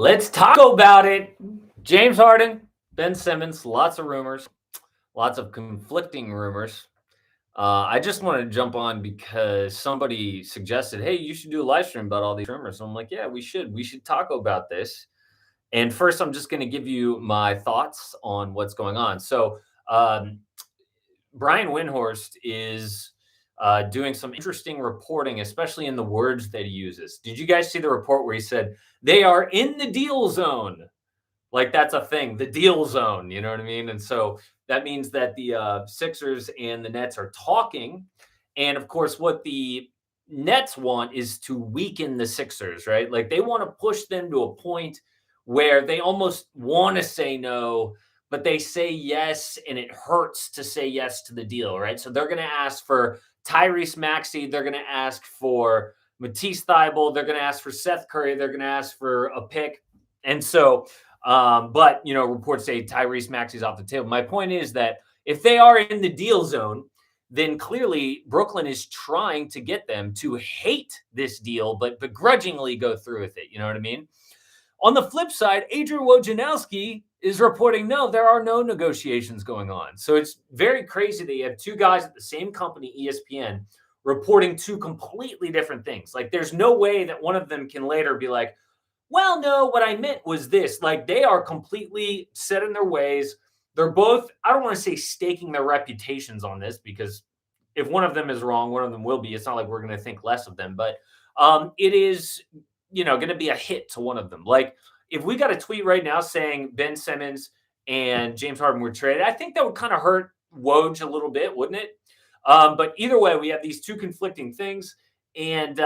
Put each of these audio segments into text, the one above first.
Let's talk about it. James Harden, Ben Simmons, lots of rumors, lots of conflicting rumors. I just wanted to jump on because somebody suggested, hey, you should do a live stream about all these rumors. So I'm like, yeah, we should. We should talk about this. And first, I'm just going to give you my thoughts on what's going on. So, um, Brian Windhorst is doing some interesting reporting, especially in the words that he uses. Did you guys see the report where he said they are in the deal zone? Like that's a thing, the deal zone. You know what I mean? And so that means that the Sixers and the Nets are talking. And of course, what the Nets want is to weaken the Sixers, right? Like they want to push them to a point where they almost want to say no, but they say yes, and it hurts to say yes to the deal, right? So they're going to ask for Tyrese Maxey, they're going to ask for Matisse Thybulle, they're going to ask for Seth Curry, they're going to ask for a pick, and so but reports say Tyrese Maxey's off the table. My point is that if they are in the deal zone, then clearly Brooklyn is trying to get them to hate this deal, but begrudgingly go through with it. You know what I mean? On the flip side, Adrian Wojnarowski is reporting, no, there are no negotiations going on. So it's very crazy that you have two guys at the same company, ESPN, reporting two completely different things. Like there's no way that one of them can later be like, well, no, what I meant was this. Like they are completely set in their ways. They're both, I don't want to say staking their reputations on this, because if one of them is wrong, one of them will be. It's not like we're going to think less of them, but it is, going to be a hit to one of them. Like if we got a tweet right now saying Ben Simmons and James Harden were traded, I think that would kind of hurt Woj a little bit, wouldn't it? But either way, we have these two conflicting things. And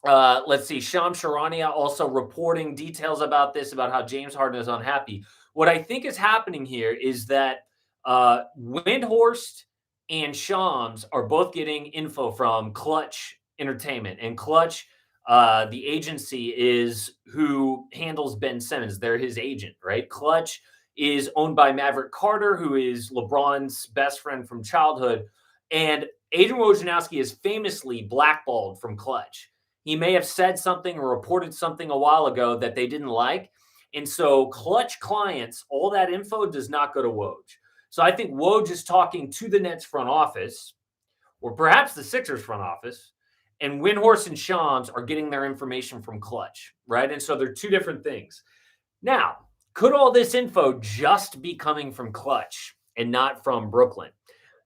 let's see, Shams Charania also reporting details about this, about how James Harden is unhappy. What I think is happening here is that Windhorst and Shams are both getting info from Clutch Entertainment, and Clutch, the agency, is who handles Ben Simmons. They're his agent, right? Clutch is owned by Maverick Carter, who is LeBron's best friend from childhood. And Adrian Wojnarowski is famously blackballed from Clutch. He may have said something or reported something a while ago that they didn't like. And so Clutch clients, all that info does not go to Woj. So I think Woj is talking to the Nets front office, or perhaps the Sixers front office, and Windhorst and Shams are getting their information from Clutch, right? And so they're two different things. Now, could all this info just be coming from Clutch and not from Brooklyn?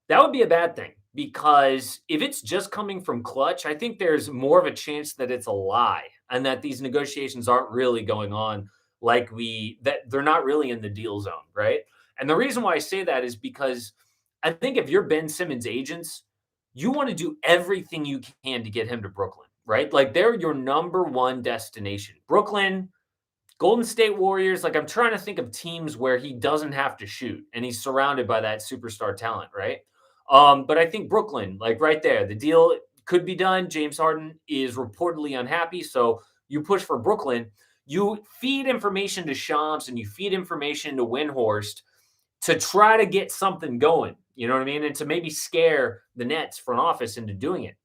That would be a bad thing, because if it's just coming from Clutch, I think there's more of a chance that it's a lie and that these negotiations aren't really going on, that they're not really in the deal zone, right? And the reason why I say that is because I think if you're Ben Simmons' agents, you want to do everything you can to get him to Brooklyn, right? Like they're your number one destination. Brooklyn, Golden State Warriors, like I'm trying to think of teams where he doesn't have to shoot and he's surrounded by that superstar talent, right? But I think Brooklyn, like right there, the deal could be done. James Harden is reportedly unhappy, so you push for Brooklyn. You feed information to Shams and you feed information to Windhorst to try to get something going, you know what I mean? And to maybe scare the Nets front office into doing it.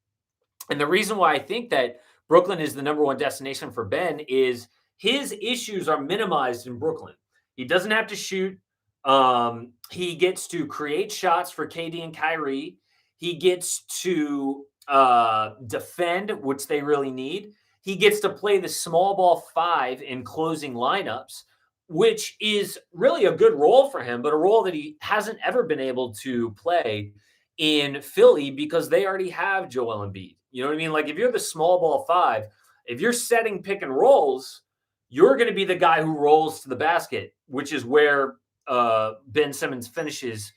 And the reason why I think that Brooklyn is the number one destination for Ben is his issues are minimized in Brooklyn. He doesn't have to shoot. He gets to create shots for KD and Kyrie. He gets to defend, which they really need. He gets to play the small ball five in closing lineups, which is really a good role for him, but a role that he hasn't ever been able to play in Philly because they already have Joel Embiid. You know what I mean? Like if you're the small ball five, if you're setting pick and rolls, you're going to be the guy who rolls to the basket, which is where Ben Simmons finishes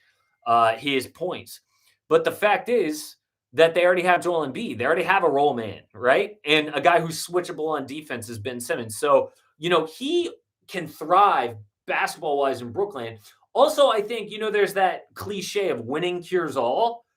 his points. But the fact is that they already have Joel Embiid. They already have a role man, right? And a guy who's switchable on defense is Ben Simmons. So, he can thrive basketball-wise in Brooklyn. Also, I think, there's that cliche of winning cures all.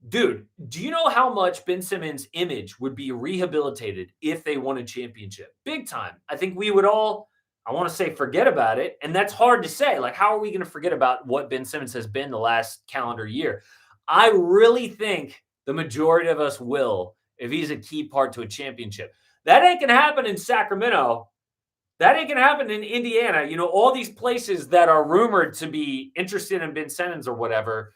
Dude, do you know how much Ben Simmons' image would be rehabilitated if they won a championship? Big time. I think we would all, I want to say, forget about it. And that's hard to say. Like, how are we going to forget about what Ben Simmons has been the last calendar year? I really think the majority of us will, if he's a key part to a championship. That ain't going to happen in Sacramento. That ain't gonna happen in Indiana. You know, all these places that are rumored to be interested in Ben Simmons or whatever,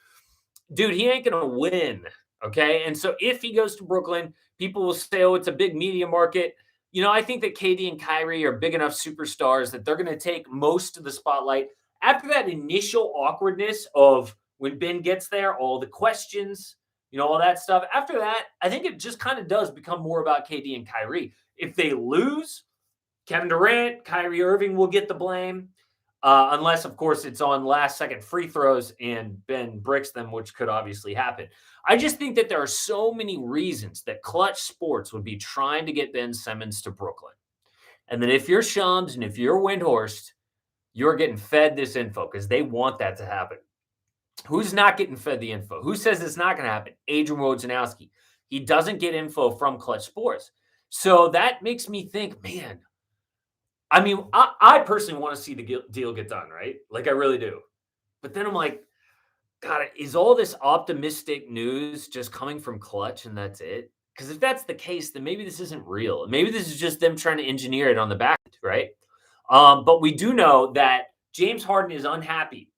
dude, he ain't gonna win. Okay. And so if he goes to Brooklyn, people will say, oh, it's a big media market. You know, I think that KD and Kyrie are big enough superstars that they're gonna take most of the spotlight. After that initial awkwardness of when Ben gets there, all the questions, you know, all that stuff. After that, I think it just kind of does become more about KD and Kyrie. If they lose, Kevin Durant, Kyrie Irving will get the blame. Unless, of course, it's on last second free throws and Ben bricks them, which could obviously happen. I just think that there are so many reasons that Clutch Sports would be trying to get Ben Simmons to Brooklyn. And then if you're Shams and if you're Windhorst, you're getting fed this info because they want that to happen. Who's not getting fed the info? Who says it's not going to happen? Adrian Wojnarowski. He doesn't get info from Clutch Sports. So that makes me think, man, I mean, I personally want to see the deal get done, right? Like I really do. But then I'm like, God, is all this optimistic news just coming from Clutch and that's it? Because if that's the case, then maybe this isn't real. Maybe this is just them trying to engineer it on the back end, right? But we do know that James Harden is unhappy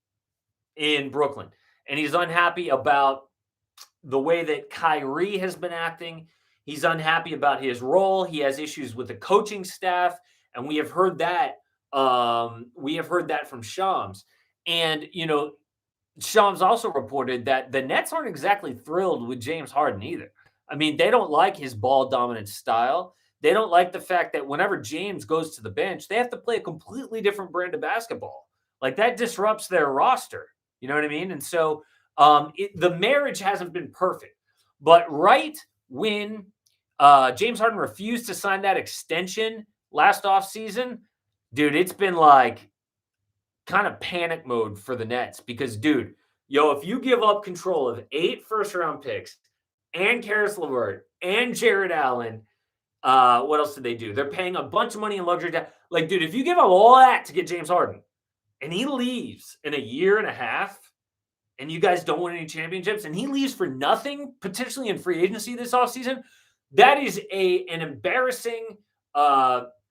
in Brooklyn, and he's unhappy about the way that Kyrie has been acting. He's unhappy about his role. He has issues with the coaching staff, and we have heard that. We have heard that from Shams, and you know, Shams also reported that the Nets aren't exactly thrilled with James Harden either. I mean, they don't like his ball dominant style. They don't like the fact that whenever James goes to the bench, they have to play a completely different brand of basketball. Like that disrupts their roster. You know what I mean? And so the marriage hasn't been perfect. But right when James Harden refused to sign that extension last offseason, dude, it's been like kind of panic mode for the Nets because, dude, yo, if you give up control of 8 first-round picks and Karis LeVert and Jared Allen, what else did they do? They're paying a bunch of money in luxury tax. Like, dude, if you give up all that to get James Harden and he leaves in a year and a half and you guys don't win any championships and he leaves for nothing, potentially in free agency this offseason, that is an embarrassing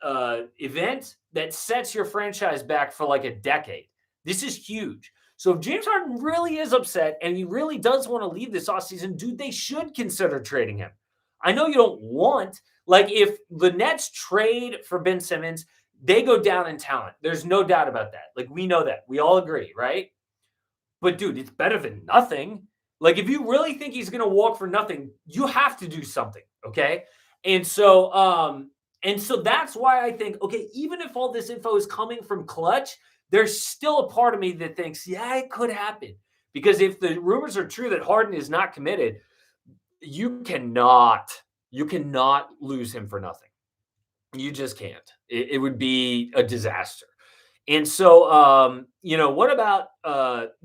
event that sets your franchise back for like a decade. This is huge. So if James Harden really is upset and he really does want to leave this offseason, dude, they should consider trading him. I know you don't want, like if the Nets trade for Ben Simmons, they go down in talent. There's no doubt about that. Like we know that. We all agree, right? But dude, it's better than nothing. Like if you really think he's going to walk for nothing, you have to do something, okay? And so that's why I think, okay, even if all this info is coming from Clutch, there's still a part of me that thinks, yeah, it could happen. Because if the rumors are true that Harden is not committed, you cannot lose him for nothing. You just can't. It would be a disaster. And so, you know, what about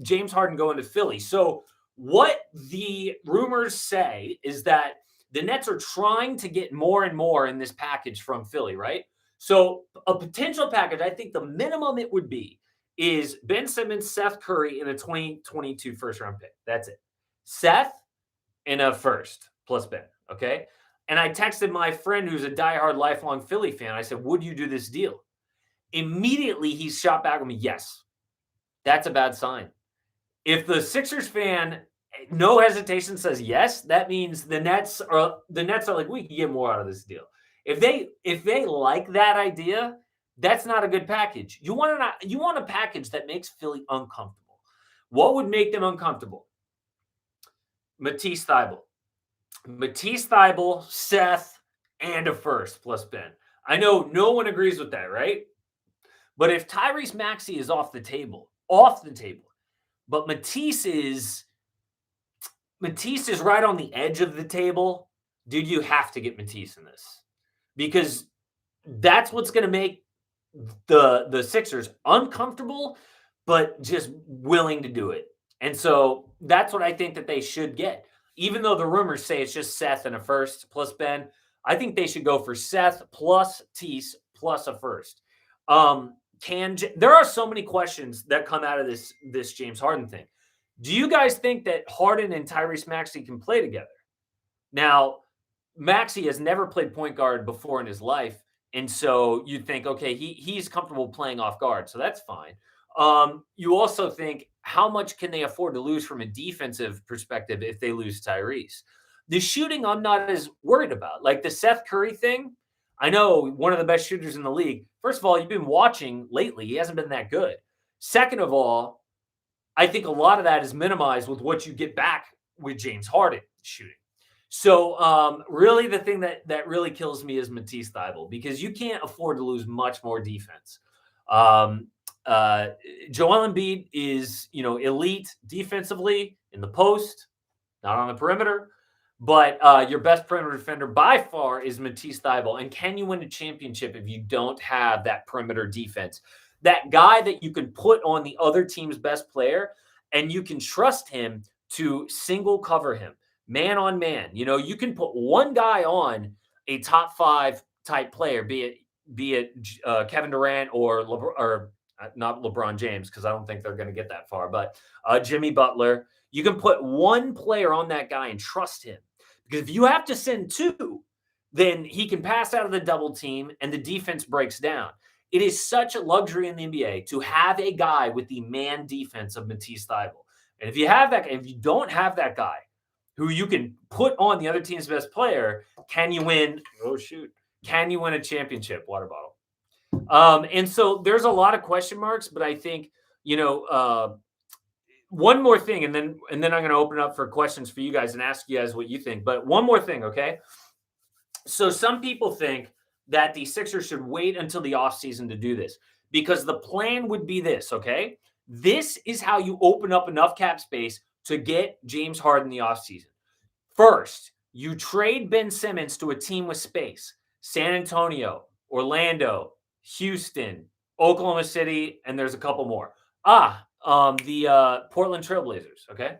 James Harden going to Philly? So what the rumors say is that the Nets are trying to get more and more in this package from Philly, right? So a potential package, I think the minimum it would be is Ben Simmons, Seth Curry, and a 2022 first-round pick. That's it. Seth and a first plus Ben, okay? And I texted my friend who's a diehard lifelong Philly fan. I said, would you do this deal? Immediately, he shot back with me, yes. That's a bad sign. If the Sixers fan, no hesitation, says yes, that means the Nets are like, we can get more out of this deal. If they like that idea, that's not a good package. You want a package that makes Philly uncomfortable. What would make them uncomfortable? Matisse Thybulle, Seth, and a first plus Ben. I know no one agrees with that, right? But if Tyrese Maxey is off the table, but Matisse is right on the edge of the table, dude, you have to get Matisse in this. Because that's what's going to make the Sixers uncomfortable, but just willing to do it. And so that's what I think that they should get. Even though the rumors say it's just Seth and a first plus Ben, I think they should go for Seth plus Tease plus a first. There are so many questions that come out of this James Harden thing. Do you guys think that Harden and Tyrese Maxey can play together? Now, Maxey has never played point guard before in his life. And so you think, okay, he's comfortable playing off guard, so that's fine. You also think, how much can they afford to lose from a defensive perspective if they lose Tyrese? The shooting, I'm not as worried about. Like the Seth Curry thing, I know one of the best shooters in the league. First of all, you've been watching lately; he hasn't been that good. Second of all, I think a lot of that is minimized with what you get back with James Harden shooting. So really, the thing that really kills me is Matisse Thybulle, because you can't afford to lose much more defense. Um, uh, Joel Embiid is, elite defensively in the post, not on the perimeter, but your best perimeter defender by far is Matisse Thybulle. And can you win a championship if you don't have that perimeter defense? That guy that you can put on the other team's best player, and you can trust him to single cover him, man on man. You can put one guy on a top five type player, be it Kevin Durant or not LeBron James, because I don't think they're going to get that far, but Jimmy Butler. You can put one player on that guy and trust him. Because if you have to send two, then he can pass out of the double team and the defense breaks down. It is such a luxury in the NBA to have a guy with the man defense of Matisse Thybulle. And if you don't have that guy who you can put on the other team's best player, can you win? Oh, shoot. Can you win a championship? Water bottle. And so there's a lot of question marks, but I think, one more thing, and then I'm going to open up for questions for you guys and ask you guys what you think. But one more thing, okay? So some people think that the Sixers should wait until the offseason to do this, because the plan would be this, okay? This is how you open up enough cap space to get James Harden in the offseason. First, you trade Ben Simmons to a team with space. San Antonio, Orlando, Houston, Oklahoma City, and there's a couple more. The Portland Trailblazers, okay?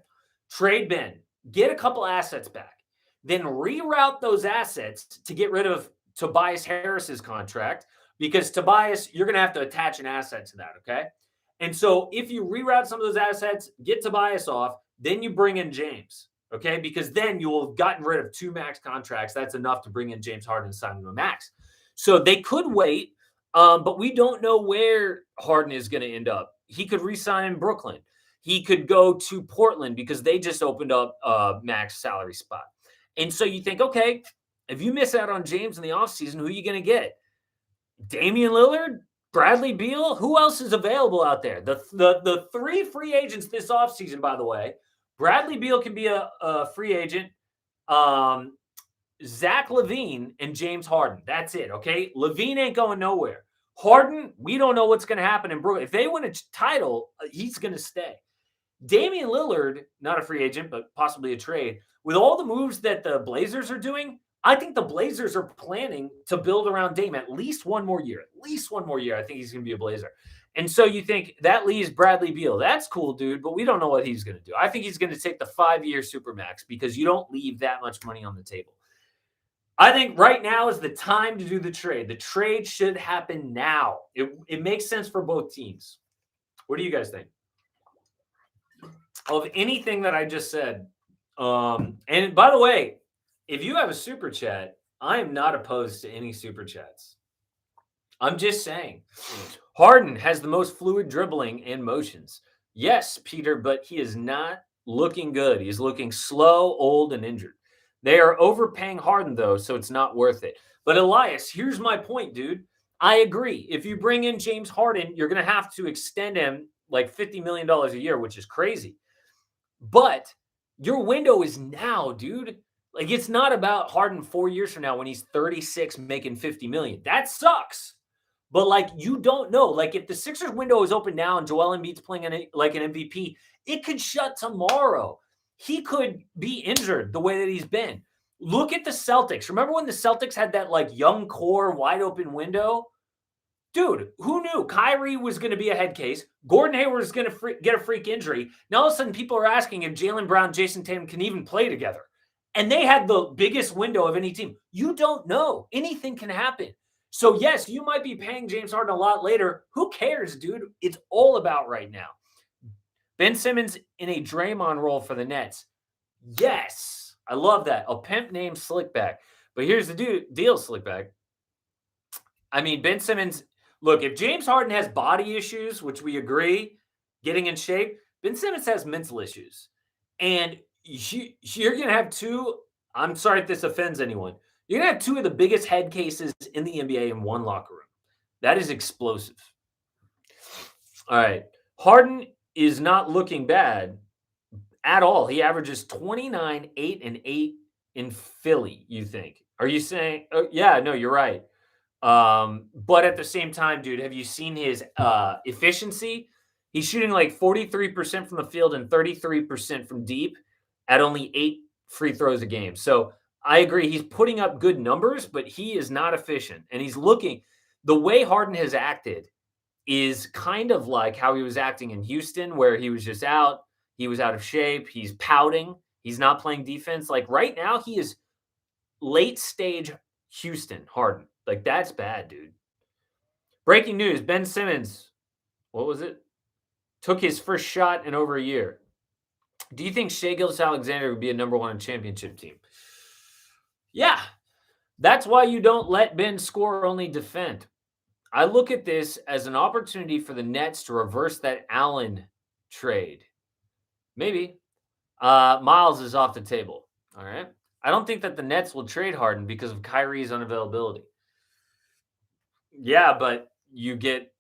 Trade Ben, get a couple assets back, then reroute those assets to get rid of Tobias Harris's contract, because Tobias, you're going to have to attach an asset to that, okay? And so if you reroute some of those assets, get Tobias off, then you bring in James, okay? Because then you will have gotten rid of two max contracts. That's enough to bring in James Harden and sign him a max. So they could wait, but we don't know where Harden is going to end up. He could re-sign in Brooklyn. He could go to Portland because they just opened up a max salary spot. And so you think, okay, if you miss out on James in the offseason, who are you going to get? Damian Lillard? Bradley Beal? Who else is available out there? The three free agents this offseason, by the way, Bradley Beal can be a free agent. Zach LaVine and James Harden. That's it, okay? LaVine ain't going nowhere. Harden, we don't know what's going to happen in Brooklyn. If they win a title, he's going to stay. Damian Lillard, not a free agent, but possibly a trade. With all the moves that the Blazers are doing, I think the Blazers are planning to build around Dame at least one more year. At least one more year. I think he's going to be a Blazer. And so you think that leaves Bradley Beal. That's cool, dude, but we don't know what he's going to do. I think he's going to take the 5-year Supermax, because you don't leave that much money on the table. I think right now is the time to do the trade. The trade should happen now. It makes sense for both teams. What do you guys think of anything that I just said? And by the way, if you have a super chat, I am not opposed to any super chats. I'm just saying. Harden has the most fluid dribbling and motions. Yes, Peter, but he is not looking good. He's looking slow, old, and injured. They are overpaying Harden, though, so it's not worth it. But Elias, here's my point, dude. I agree. If you bring in James Harden, you're going to have to extend him like $50 million a year, which is crazy. But your window is now, dude. Like, it's not about Harden 4 years from now when he's 36 making $50 million. That sucks. But, like, you don't know. Like, if the Sixers window is open now and Joel Embiid's playing like an MVP, it could shut tomorrow. He could be injured the way that he's been. Look at the Celtics. Remember when the Celtics had that, like, young core wide open window? Dude, who knew Kyrie was going to be a head case? Gordon Hayward is going to get a freak injury. Now all of a sudden people are asking if Jaylen Brown, Jason Tatum can even play together. And they had the biggest window of any team. You don't know. Anything can happen. So, yes, you might be paying James Harden a lot later. Who cares, dude? It's all about right now. Ben Simmons in a Draymond role for the Nets. Yes, I love that. A pimp named Slickback. But here's the deal, Slickback. I mean, Ben Simmons, look, if James Harden has body issues, which we agree, getting in shape, Ben Simmons has mental issues. And you're going to have two, I'm sorry if this offends anyone, you're going to have two of the biggest head cases in the NBA in one locker room. That is explosive. All right. Harden is not looking bad at all. He averages 29, 8, and 8 in Philly, you think? Are you saying, oh, yeah, no, you're right. But at the same time, dude, have you seen his efficiency? He's shooting like 43% from the field and 33% from deep at only 8 free throws a game. So I agree. He's putting up good numbers, but he is not efficient. And he's looking the way Harden has acted is kind of like how he was acting in Houston, where he was just out, he was out of shape, he's pouting, he's not playing defense. Like right now, he is late stage Houston Harden. Like that's bad, dude. Breaking news: Ben Simmons, what was it? Took his first shot in over a year. Do you think Shai Gilgeous-Alexander would be a number one championship team? Yeah, that's why you don't let Ben score, only defend. I look at this as an opportunity for the Nets to reverse that Allen trade. Maybe. Miles is off the table. All right. I don't think that the Nets will trade Harden because of Kyrie's unavailability. Yeah, but you get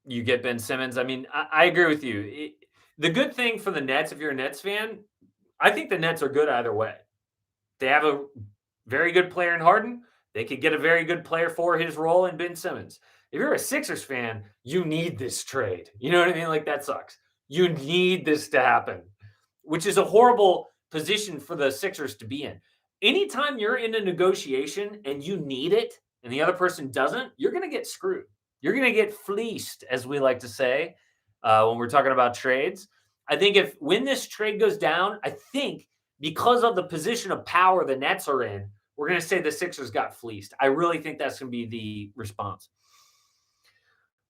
Ben Simmons. I mean, I agree with you. The good thing for the Nets, if you're a Nets fan, I think the Nets are good either way. They have a very good player in Harden. They could get a very good player for his role in Ben Simmons. If you're a Sixers fan, you need this trade. You know what I mean? Like that sucks. You need this to happen, which is a horrible position for the Sixers to be in. Anytime you're in a negotiation and you need it and the other person doesn't, you're going to get screwed. You're going to get fleeced, as we like to say when we're talking about trades. I think when this trade goes down, I think because of the position of power the Nets are in, we're going to say the Sixers got fleeced. I really think that's going to be the response.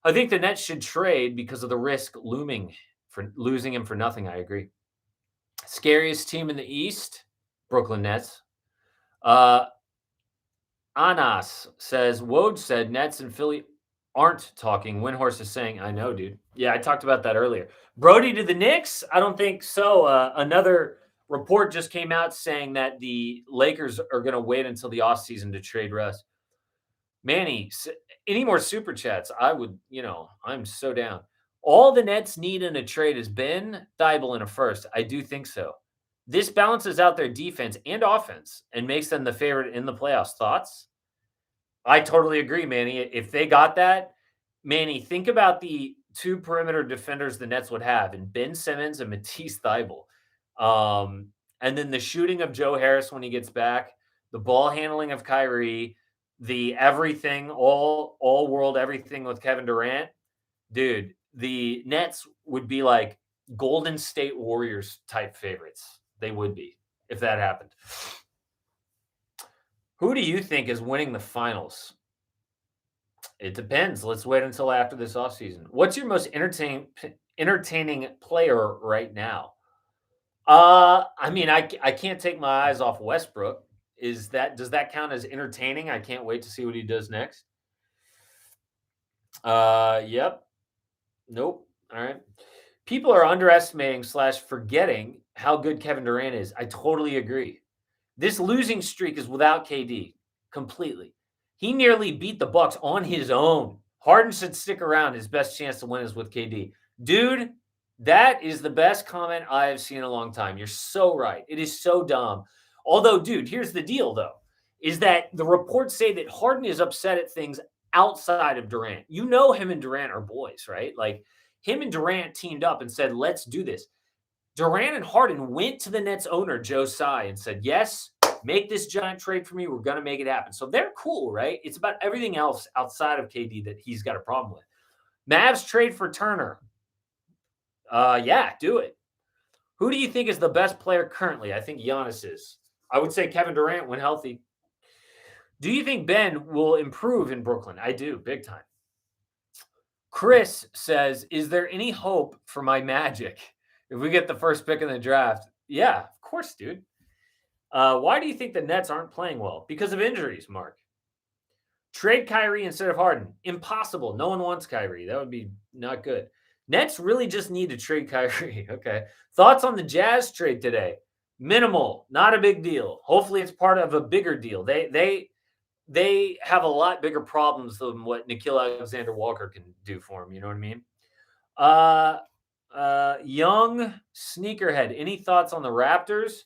I think the Nets should trade because of the risk looming for losing him for nothing. I agree. Scariest team in the East, Brooklyn Nets. Anas says, Woj said Nets and Philly aren't talking. Windhorse is saying, I know, dude. Yeah, I talked about that earlier. Brody to the Knicks? I don't think so. Another report just came out saying that the Lakers are going to wait until the offseason to trade Russ. Manny, any more super chats? I would, I'm so down. All the Nets need in a trade is Ben Thibault in a first. I do think so. This balances out their defense and offense and makes them the favorite in the playoffs. Thoughts? I totally agree, Manny. If they got that, Manny, think about the two perimeter defenders the Nets would have in Ben Simmons and Matisse Thybulle. And then the shooting of Joe Harris when he gets back, the ball handling of Kyrie, the everything, all world everything with Kevin Durant. Dude, the Nets would be like Golden State Warriors type favorites. They would be if that happened. Who do you think is winning the finals? It depends. Let's wait until after this offseason. What's your most entertaining player right now? I mean, I can't take my eyes off Westbrook. Does that count as entertaining? I can't wait to see what he does next. Yep. Nope. All right. People are underestimating / forgetting how good Kevin Durant is. I totally agree. This losing streak is without KD completely. He nearly beat the Bucks on his own. Harden should stick around. His best chance to win is with KD. Dude, that is the best comment I have seen in a long time. You're so right. It is so dumb. Although, dude, here's the deal, though, is that the reports say that Harden is upset at things outside of Durant. You know him and Durant are boys, right? Like him and Durant teamed up and said, let's do this. Durant and Harden went to the Nets owner, Joe Tsai, and said, yes, make this giant trade for me. We're going to make it happen. So they're cool, right? It's about everything else outside of KD that he's got a problem with. Mavs trade for Turner. Yeah, do it. Who do you think is the best player currently? I think Giannis is. I would say Kevin Durant when healthy. Do you think Ben will improve in Brooklyn? I do, big time. Chris says, is there any hope for my Magic if we get the first pick in the draft? Yeah, of course, dude. Why do you think the Nets aren't playing well? Because of injuries, Mark. Trade Kyrie instead of Harden. Impossible. No one wants Kyrie. That would be not good. Nets really just need to trade Kyrie. Okay. Thoughts on the Jazz trade today? Minimal. Not a big deal. Hopefully, it's part of a bigger deal. They have a lot bigger problems than what Nikhil Alexander Walker can do for them. You know what I mean? Uh, young sneakerhead. Any thoughts on the Raptors?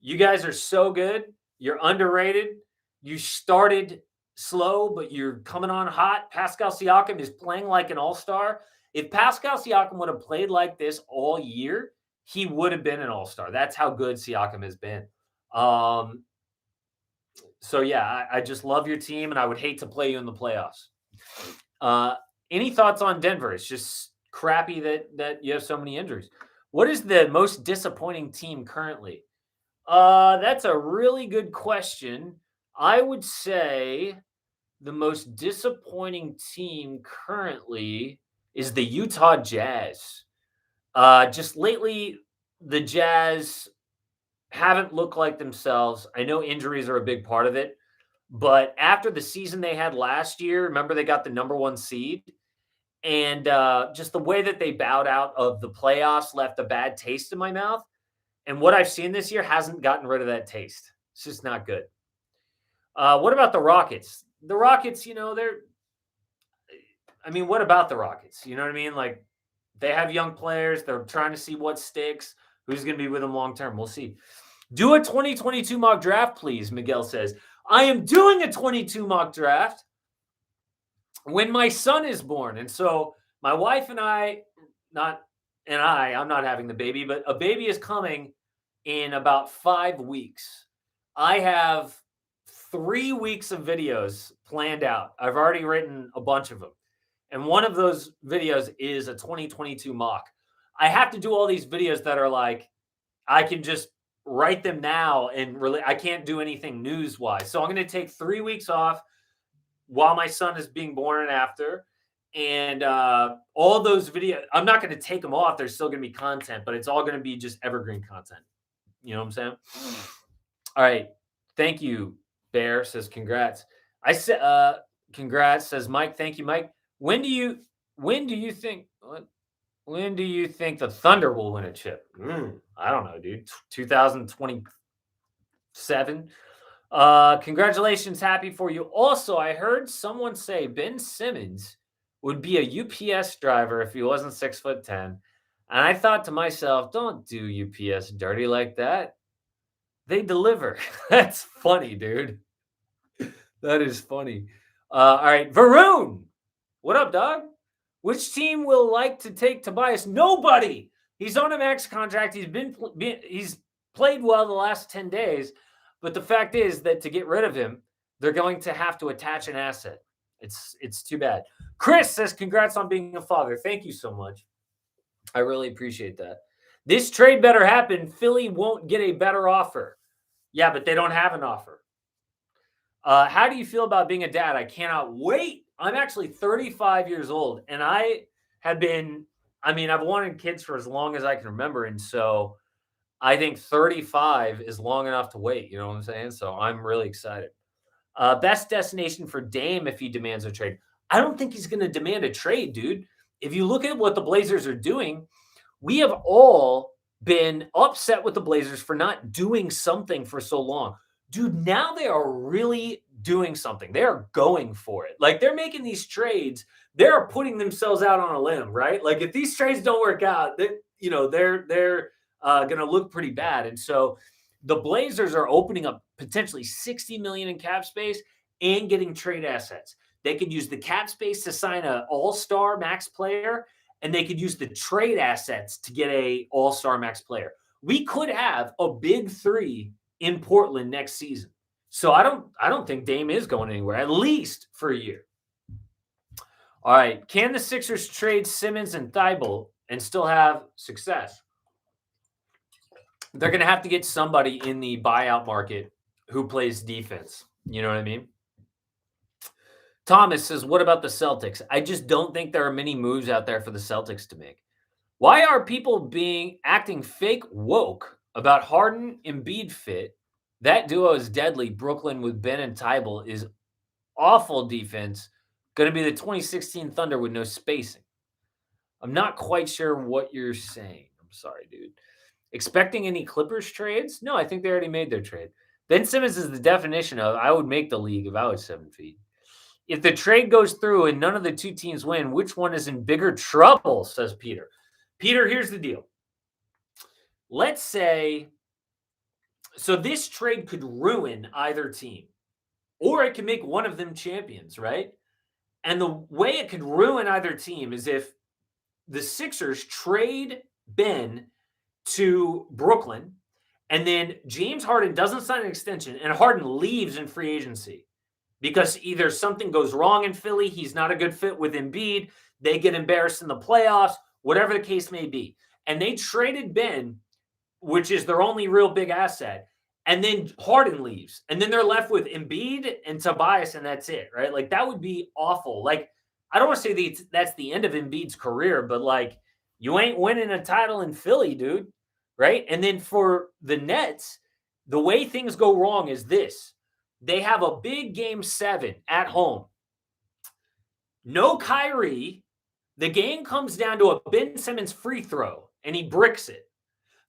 You guys are so good. You're underrated. You started slow, but you're coming on hot. Pascal Siakam is playing like an all-star. If Pascal Siakam would have played like this all year, he would have been an all-star. That's how good Siakam has been. So yeah, I just love your team, and I would hate to play you in the playoffs. Any thoughts on Denver? It's just crappy that you have so many injuries. What is the most disappointing team currently? That's a really good question. I would say the most disappointing team currently is the Utah Jazz. Just lately, the Jazz haven't looked like themselves. I know injuries are a big part of it, but after the season they had last year, remember they got the number one seed, and just the way that they bowed out of the playoffs left a bad taste in my mouth. And what I've seen this year hasn't gotten rid of that taste. It's just not good. What about the Rockets? The Rockets, what about the Rockets? You know what I mean? Like, they have young players. They're trying to see what sticks, who's going to be with them long term. We'll see. Do a 2022 mock draft, please, Miguel says. I am doing a 22 mock draft when my son is born. And so my wife and I'm not having the baby, but a baby is coming in about 5 weeks. I have 3 weeks of videos planned out. I've already written a bunch of them. And one of those videos is a 2022 mock. I have to do all these videos that are like, I can just write them now and really, I can't do anything news wise. So I'm going to take 3 weeks off while my son is being born and after. And all those videos, I'm not going to take them off. There's still going to be content, but it's all going to be just evergreen content. You know what I'm saying? All right. Thank you. Bear says, congrats. I said, congrats, says Mike. Thank you, Mike. When do you think the Thunder will win a chip? I don't know, dude. 2027. Congratulations, happy for you. Also, I heard someone say Ben Simmons would be a UPS driver if he wasn't 6'10". And I thought to myself, don't do UPS dirty like that. They deliver. That's funny, dude. That is funny. All right, Varun. What up, dog? Which team will like to take Tobias? Nobody. He's on a max contract. He's played well the last 10 days, but the fact is that to get rid of him, they're going to have to attach an asset. It's too bad. Chris says, congrats on being a father. Thank you so much. I really appreciate that. This trade better happen. Philly won't get a better offer. Yeah, but they don't have an offer. How do you feel about being a dad? I cannot wait. I'm actually 35 years old, and I've wanted kids for as long as I can remember. And so I think 35 is long enough to wait. You know what I'm saying? So I'm really excited. Best destination for Dame if he demands a trade. I don't think he's going to demand a trade, dude. If you look at what the Blazers are doing, we have all been upset with the Blazers for not doing something for so long. Dude, now they are really doing something. They are going for it. Like, they're making these trades. They're putting themselves out on a limb, right? Like, if these trades don't work out, they're going to look pretty bad. And so the Blazers are opening up potentially $60 million in cap space and getting trade assets. They could use the cap space to sign an all-star max player, and they could use the trade assets to get a all-star max player. We could have a big three in Portland next season. So I don't think Dame is going anywhere, at least for a year. All right. Can the Sixers trade Simmons and Thibault and still have success? They're going to have to get somebody in the buyout market who plays defense. You know what I mean? Thomas says, what about the Celtics? I just don't think there are many moves out there for the Celtics to make. Why are people acting fake woke about Harden Embiid fit? That duo is deadly. Brooklyn with Ben and Thibault is awful defense, going to be the 2016 Thunder with no spacing. I'm not quite sure what you're saying. I'm sorry, dude. Expecting any Clippers trades? No, I think they already made their trade. Ben Simmons is the definition of I would make the league if I was 7 feet. If the trade goes through and none of the two teams win, which one is in bigger trouble, says Peter. Peter, here's the deal. Let's say, so this trade could ruin either team, or it could make one of them champions, right? And the way it could ruin either team is if the Sixers trade Ben to Brooklyn, and then James Harden doesn't sign an extension, and Harden leaves in free agency because either something goes wrong in Philly, he's not a good fit with Embiid, they get embarrassed in the playoffs, whatever the case may be. And they traded Ben, which is their only real big asset, and then Harden leaves. And then they're left with Embiid and Tobias, and that's it, right? Like, that would be awful. Like, I don't want to say that's the end of Embiid's career, but, like, you ain't winning a title in Philly, dude, right? And then for the Nets, the way things go wrong is this. They have a big game 7 at home. No Kyrie. The game comes down to a Ben Simmons free throw, and he bricks it.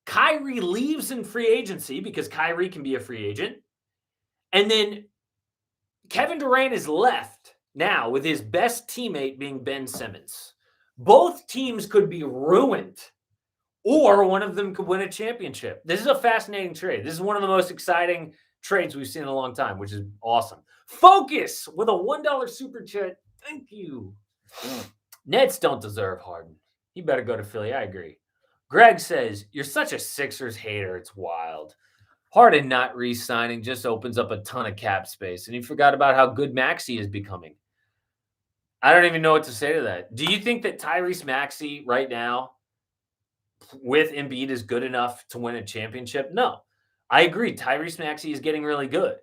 Kyrie leaves in free agency because Kyrie can be a free agent. And then Kevin Durant is left now with his best teammate being Ben Simmons. Both teams could be ruined, or one of them could win a championship. This is a fascinating trade. This is one of the most exciting trades we've seen in a long time, which is awesome. Focus with a $1 super chat. Thank you. Nets don't deserve Harden. He better go to Philly. I agree. Greg says, you're such a Sixers hater. It's wild. Harden not re-signing just opens up a ton of cap space. And he forgot about how good Maxey is becoming. I don't even know what to say to that. Do you think that Tyrese Maxey right now with Embiid is good enough to win a championship? No. I agree. Tyrese Maxey is getting really good.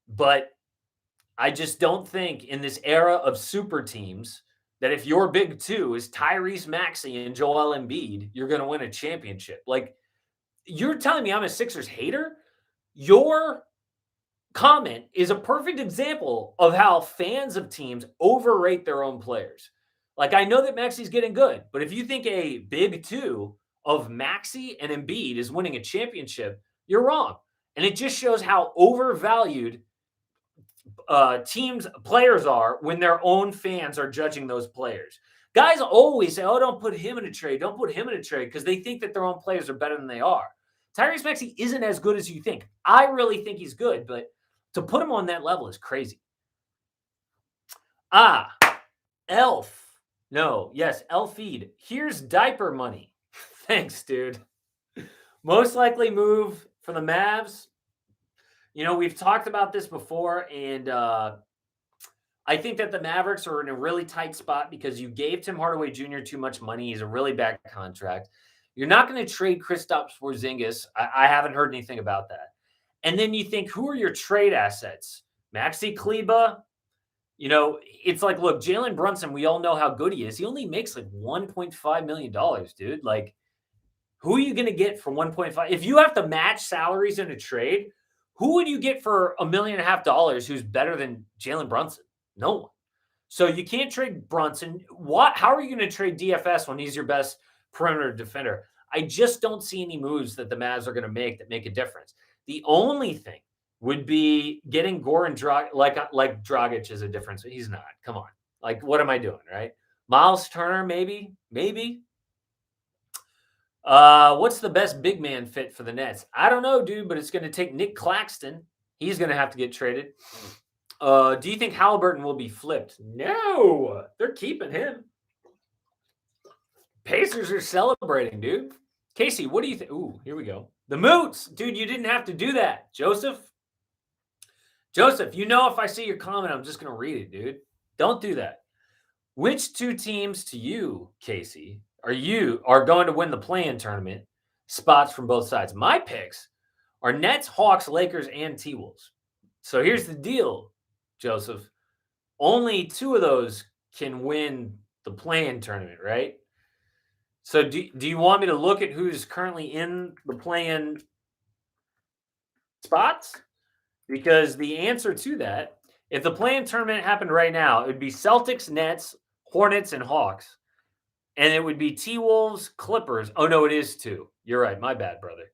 But I just don't think in this era of super teams that if your big two is Tyrese Maxey and Joel Embiid, you're going to win a championship. Like, you're telling me I'm a Sixers hater? Your comment is a perfect example of how fans of teams overrate their own players. Like, I know that Maxey's getting good, but if you think a big two of Maxey and Embiid is winning a championship, you're wrong. And it just shows how overvalued players are when their own fans are judging those players. Guys always say, oh, don't put him in a trade. Don't put him in a trade because they think that their own players are better than they are. Tyrese Maxey isn't as good as you think. I really think he's good, but to put him on that level is crazy. Elf. No, yes, Elfeed. Here's diaper money. Thanks, dude. Most likely move for the Mavs. You know, we've talked about this before, and I think that the Mavericks are in a really tight spot because you gave Tim Hardaway Jr. too much money. He's a really bad contract. You're not going to trade Kristaps Porzingis. I haven't heard anything about that. And then you think, who are your trade assets? Maxi Kleber? You know, it's like, look, Jalen Brunson, we all know how good he is. He only makes like $1.5 million, dude. Like, who are you going to get for 1.5? If you have to match salaries in a trade, who would you get for $1.5 million who's better than Jalen Brunson? No one. So you can't trade Brunson. How are you going to trade DFS when he's your best perimeter defender? I just don't see any moves that the Mavs are going to make that make a difference. The only thing would be getting Goran Dragic, like Dragic is a difference. He's not. Come on. Like, what am I doing, right? Miles Turner, maybe. What's the best big man fit for the Nets? I don't know, dude, but it's going to take Nick Claxton. He's going to have to get traded. Do you think Halliburton will be flipped? No, they're keeping him. Pacers are celebrating, dude. Casey, what do you think? Ooh, here we go. The Moots. Dude, you didn't have to do that. Joseph, you know if I see your comment, I'm just going to read it, dude. Don't do that. Which two teams to you, Casey, are going to win the play-in tournament spots from both sides? My picks are Nets, Hawks, Lakers, and T-Wolves. So here's the deal, Joseph. Only two of those can win the play-in tournament, right? So do you want me to look at who's currently in the play-in spots? Because the answer to that If the play-in tournament happened right now, it would be Celtics, Nets, Hornets, and Hawks. And it would be T-Wolves, Clippers. Oh, no, it is 2. You're right. My bad, brother.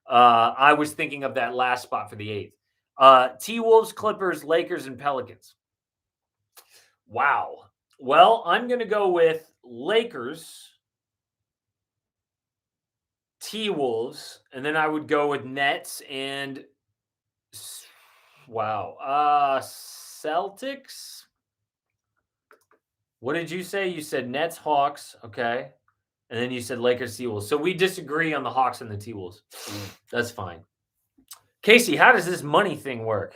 I was thinking of that last spot for the 8th. T-Wolves, Clippers, Lakers, and Pelicans. Wow. Well, I'm going to go with Lakers, T-Wolves, and then I would go with Nets and wow. Celtics. What did you say? You said Nets, Hawks, okay. And then you said Lakers, T-Wolves. So we disagree on the Hawks and the T-Wolves. That's fine. Casey, how does this money thing work?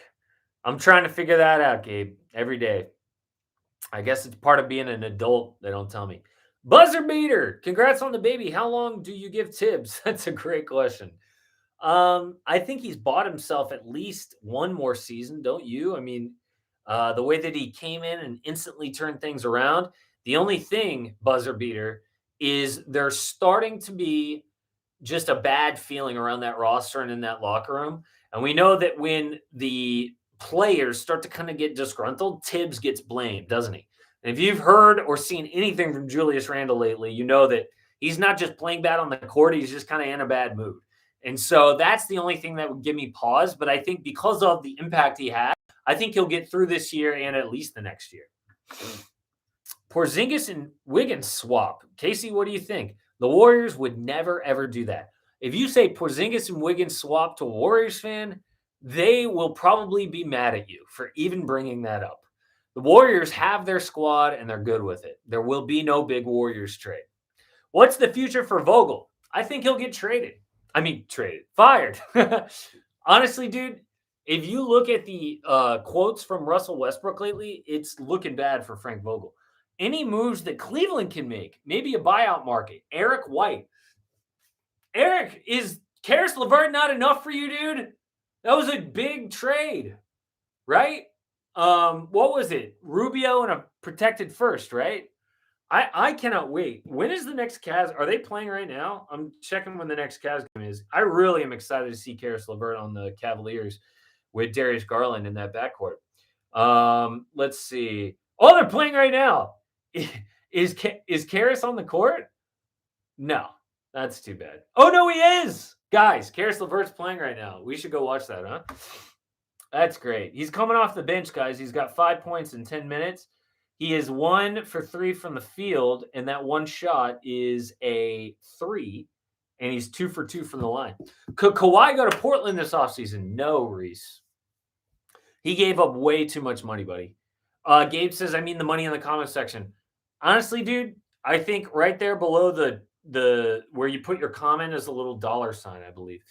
I'm trying to figure that out, Gabe, every day. I guess it's part of being an adult. They don't tell me. Buzzer beater. Congrats on the baby. How long do you give Tibbs? That's a great question. I think he's bought himself at least one more season, don't you? I mean, the way that he came in and instantly turned things around. The only thing, buzzer beater, is there's starting to be just a bad feeling around that roster and in that locker room. And we know that when the players start to kind of get disgruntled, Tibbs gets blamed, doesn't he? And if you've heard or seen anything from Julius Randle lately, you know that he's not just playing bad on the court, he's just kind of in a bad mood. And so that's the only thing that would give me pause. But I think because of the impact he had, I think he'll get through this year and at least the next year. Porzingis and Wiggins swap. Casey, what do you think? The Warriors would never, ever do that. If you say Porzingis and Wiggins swap to a Warriors fan, they will probably be mad at you for even bringing that up. The Warriors have their squad and they're good with it. There will be no big Warriors trade. What's the future for Vogel? I think he'll get traded. Fired. Honestly, dude, if you look at the quotes from Russell Westbrook lately, it's looking bad for Frank Vogel. Any moves that Cleveland can make, maybe a buyout market. Eric White. Eric, is Karis LeVert not enough for you, dude? That was a big trade, right? What was it? Rubio and a protected first, right? I cannot wait. When is the next Cavs? Are they playing right now? I'm checking when the next Cavs game is. I really am excited to see Karis LeVert on the Cavaliers with Darius Garland in that backcourt. Let's see. Oh, they're playing right now. Is Karis on the court? No, that's too bad. Oh, no, he is. Guys, Karis LeVert's playing right now. We should go watch that, huh? That's great. He's coming off the bench, guys. He's got 5 points in 10 minutes. He is 1 for 3 from the field, and that one shot is a 3, and he's 2 for 2 from the line. Could Kawhi go to Portland this offseason? No, Reese. He gave up way too much money, buddy. Gabe says, I mean the money in the comment section. Honestly, dude, I think right there below the where you put your comment is a little dollar sign, I believe.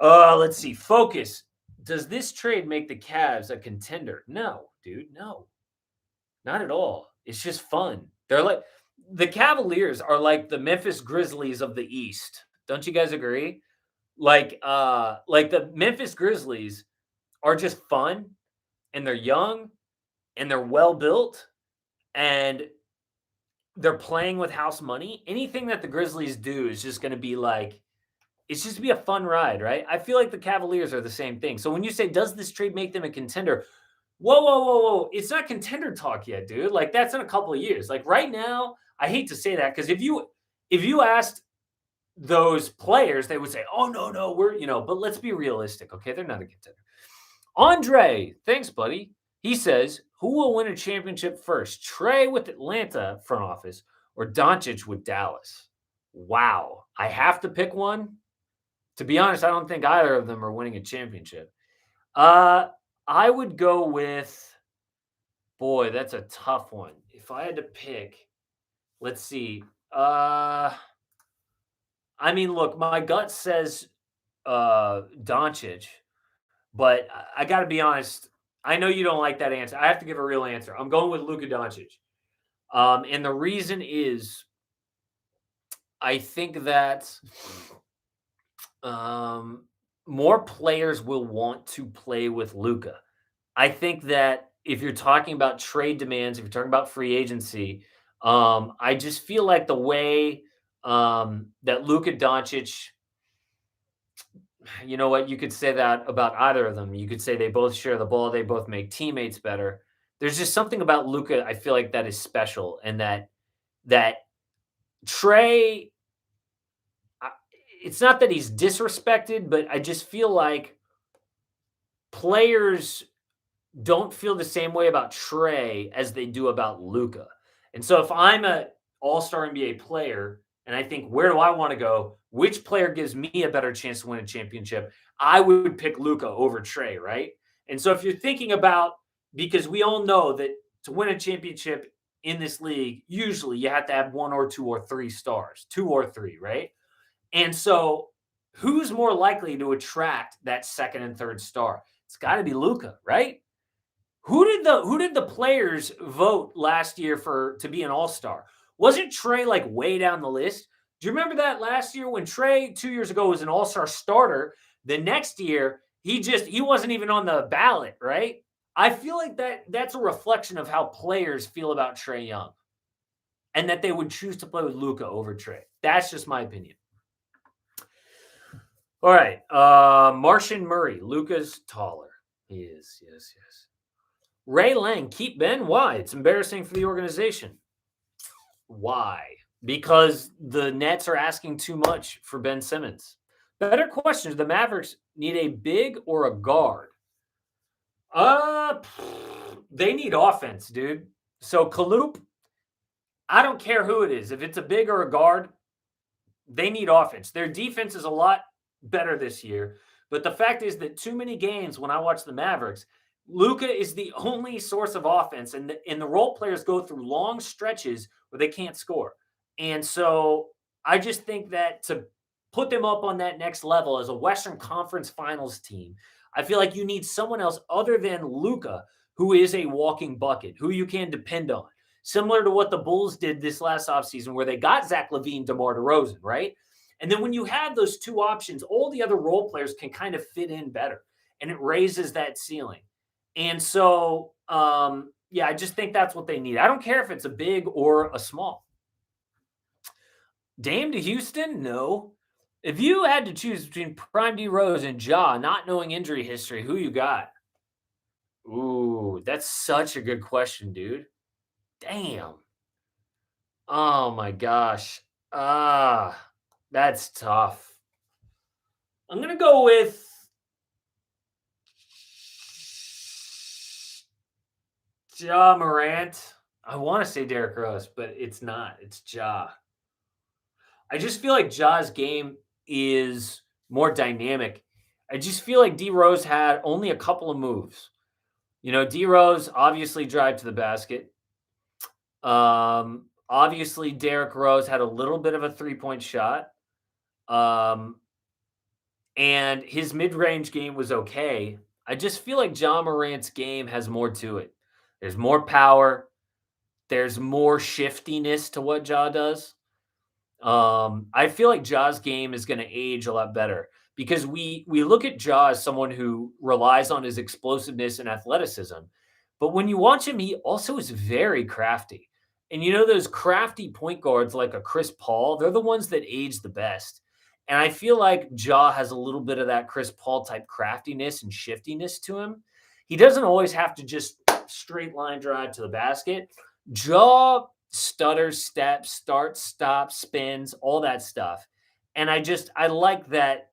Let's see. Focus. Does this trade make the Cavs a contender? No, dude, no. Not at all. It's just fun. They're like the Cavaliers are like the Memphis Grizzlies of the East. Don't you guys agree? Like the Memphis Grizzlies are just fun and they're young and they're well built and they're playing with house money. Anything that the Grizzlies do is just going to be like it's just be a fun ride, right? I feel like the Cavaliers are the same thing. So when you say does this trade make them a contender? Whoa. It's not contender talk yet, dude. Like that's in a couple of years. Like right now, I hate to say that because if you asked those players, they would say, "Oh no, we're, but let's be realistic, okay? They're not a contender." Andre, thanks, buddy. He says, "Who will win a championship first? Trey with Atlanta front office or Doncic with Dallas?" Wow. I have to pick one. To be honest, I don't think either of them are winning a championship. I would go with, boy, that's a tough one. If I had to pick, let's see. I mean, look, my gut says Doncic, but I got to be honest. I know you don't like that answer. I have to give a real answer. I'm going with Luka Doncic. And the reason is I think that more players will want to play with Luka. I think that if you're talking about trade demands, if you're talking about free agency, I just feel like the way that Luka Doncic, You know what? You could say that about either of them. You could say they both share the ball, they both make teammates better. There's just something about Luca I feel like that is special, and that Trey, I- it's not that he's disrespected, but I just feel like players don't feel the same way about Trey as they do about Luca. And so if I'm a all-star NBA player and I think where do I want to go? Which player gives me a better chance to win a championship? I would pick Luca over Trey, right? And so if you're thinking about because we all know that to win a championship in this league, usually you have to have one or two or three stars, two or three, right? And so who's more likely to attract that second and third star? It's got to be Luca, right? Who did the players vote last year for to be an all-star? Wasn't Trey like way down the list? Do you remember that last year when Trey 2 years ago was an all-star starter? The next year, he wasn't even on the ballot, right? I feel like that's a reflection of how players feel about Trey Young and that they would choose to play with Luca over Trey. That's just my opinion. All right. Martian Murray. Luca's taller. He is. Yes, yes. Ray Lang, keep Ben. Why? It's embarrassing for the organization. Why? Because the Nets are asking too much for Ben Simmons. Better question: do the Mavericks need a big or a guard? They need offense, dude. So Kaloop, I don't care who it is. If it's a big or a guard, they need offense. Their defense is a lot better this year. But the fact is that too many games when I watch the Mavericks, Luca is the only source of offense, and the role players go through long stretches where they can't score. And so I just think that to put them up on that next level as a Western Conference Finals team, I feel like you need someone else other than Luca who is a walking bucket, who you can depend on. Similar to what the Bulls did this last offseason, where they got Zach LaVine, DeMar DeRozan, right? And then when you have those two options, all the other role players can kind of fit in better, and it raises that ceiling. And so, yeah, I just think that's what they need. I don't care if it's a big or a small. Dame to Houston? No. If you had to choose between Prime D Rose and Ja, not knowing injury history, who you got? Ooh, that's such a good question, dude. Damn. Oh my gosh. That's tough. I'm gonna go with Ja Morant. I want to say Derrick Rose, but it's not. It's Ja. I just feel like Ja's game is more dynamic. I just feel like D Rose had only a couple of moves. You know, D Rose obviously drive to the basket. Obviously Derrick Rose had a little bit of a 3-point shot. Um, and his mid-range game was okay. I just feel like Ja Morant's game has more to it. There's more power. There's more shiftiness to what Ja does. I feel like Ja's game is going to age a lot better because we look at Ja as someone who relies on his explosiveness and athleticism, but when you watch him, he also is very crafty. And you know those crafty point guards like a Chris Paul, they're the ones that age the best. And I feel like Ja has a little bit of that Chris Paul type craftiness and shiftiness to him. He doesn't always have to just straight line drive to the basket. Ja stutters, steps, starts, stops, spins, all that stuff. And I like that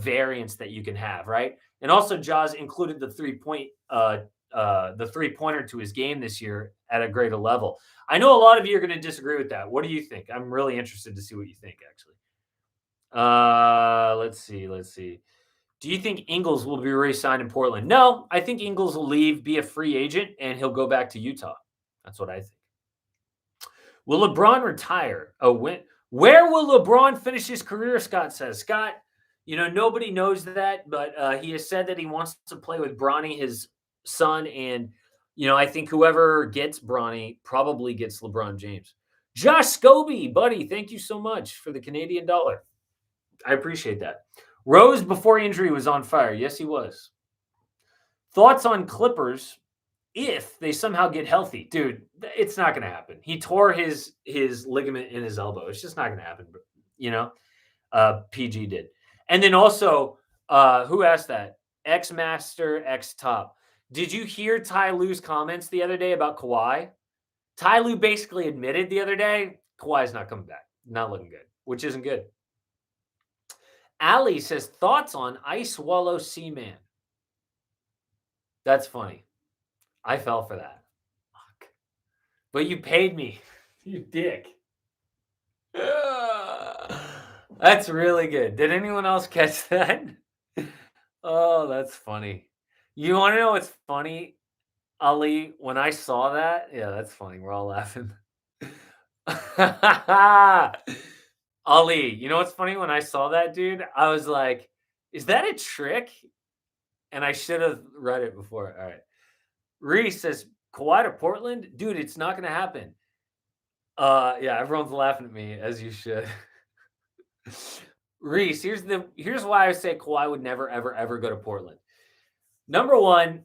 variance that you can have, right? And also Jaws included the 3-pointer to his game this year at a greater level. I know a lot of you are going to disagree with that. What do you think? I'm really interested to see what you think, actually. Let's see. Do you think Ingles will be re-signed in Portland? No, I think Ingles will leave, be a free agent, and he'll go back to Utah. That's what I think. Will LeBron retire? Where will LeBron finish his career? Scott says. Scott, nobody knows that, but he has said that he wants to play with Bronny, his son, and I think whoever gets Bronny probably gets LeBron James. Josh Scobie, buddy, thank you so much for the Canadian dollar. I appreciate that. Rose before injury was on fire. Yes, he was. Thoughts on Clippers if they somehow get healthy? Dude, it's not going to happen. He tore his ligament in his elbow. It's just not going to happen. PG did. And then also, Who asked that? X Master X Top. Did you hear Ty Lue's comments the other day about Kawhi? Ty Lue basically admitted the other day Kawhi's not coming back. Not looking good, which isn't good. Ali says, thoughts on Ice Wallow Seaman? That's funny. I fell for that. Fuck. But you paid me. You dick. That's really good. Did anyone else catch that? Oh, that's funny. You want to know what's funny, Ali? When I saw that, yeah, that's funny. We're all laughing. Ali, you know what's funny? When I saw that, dude, I was like, is that a trick? And I should have read it before. All right. Reese says, Kawhi to Portland? Dude, it's not going to happen. Yeah, everyone's laughing at me, as you should. Reese, here's why I say Kawhi would never, ever, ever go to Portland. Number one,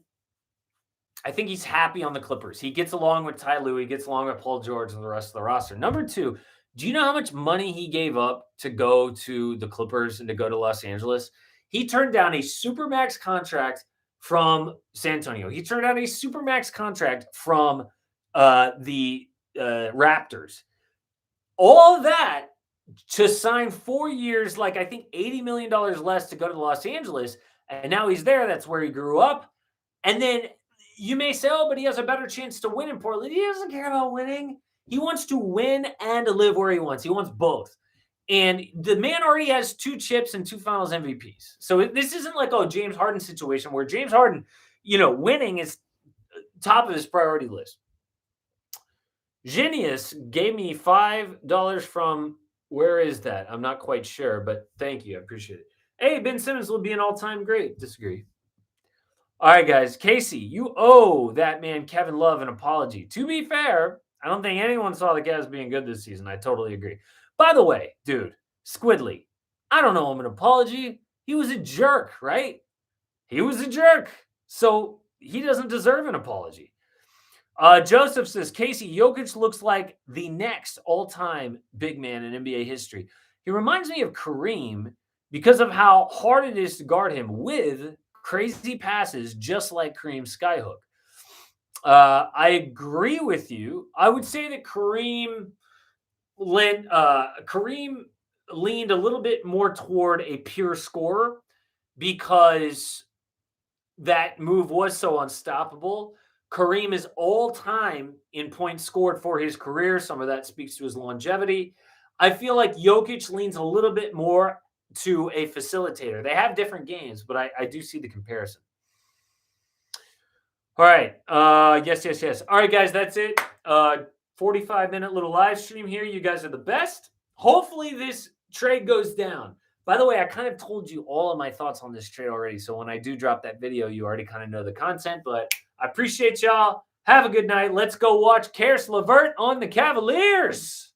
I think he's happy on the Clippers. He gets along with Ty Lue. He gets along with Paul George and the rest of the roster. Number two, do you know how much money he gave up to go to the Clippers and to go to Los Angeles? He turned down a supermax contract from San Antonio. He turned down a supermax contract from the Raptors. All of that to sign 4 years, like I think $80 million less to go to Los Angeles. And now he's there. That's where he grew up. And then you may say, oh, but he has a better chance to win in Portland. He doesn't care about winning. He wants to win and live where he wants. He wants both. And the man already has 2 chips and 2 finals MVPs. So this isn't like, oh, James Harden situation where James Harden, winning is top of his priority list. Genius gave me $5 from, where is that? I'm not quite sure, but thank you. I appreciate it. Hey, Ben Simmons will be an all-time great. Disagree. All right, guys. Casey, you owe that man Kevin Love an apology. To be fair, I don't think anyone saw the Cavs being good this season. I totally agree. By the way, dude, Squidly, I don't owe him an apology. He was a jerk, right? He was a jerk. So he doesn't deserve an apology. Joseph says, Casey, Jokic looks like the next all-time big man in NBA history. He reminds me of Kareem because of how hard it is to guard him with crazy passes, just like Kareem's skyhook. I agree with you. I would say that Kareem leaned a little bit more toward a pure scorer because that move was so unstoppable. Kareem is all-time in points scored for his career. Some of that speaks to his longevity. I feel like Jokic leans a little bit more to a facilitator. They have different games, but I do see the comparison. All right. Yes. All right, guys, that's it. 45-minute little live stream here. You guys are the best. Hopefully this trade goes down. By the way, I kind of told you all of my thoughts on this trade already. So when I do drop that video, you already kind of know the content. But I appreciate y'all. Have a good night. Let's go watch Karis LeVert on the Cavaliers.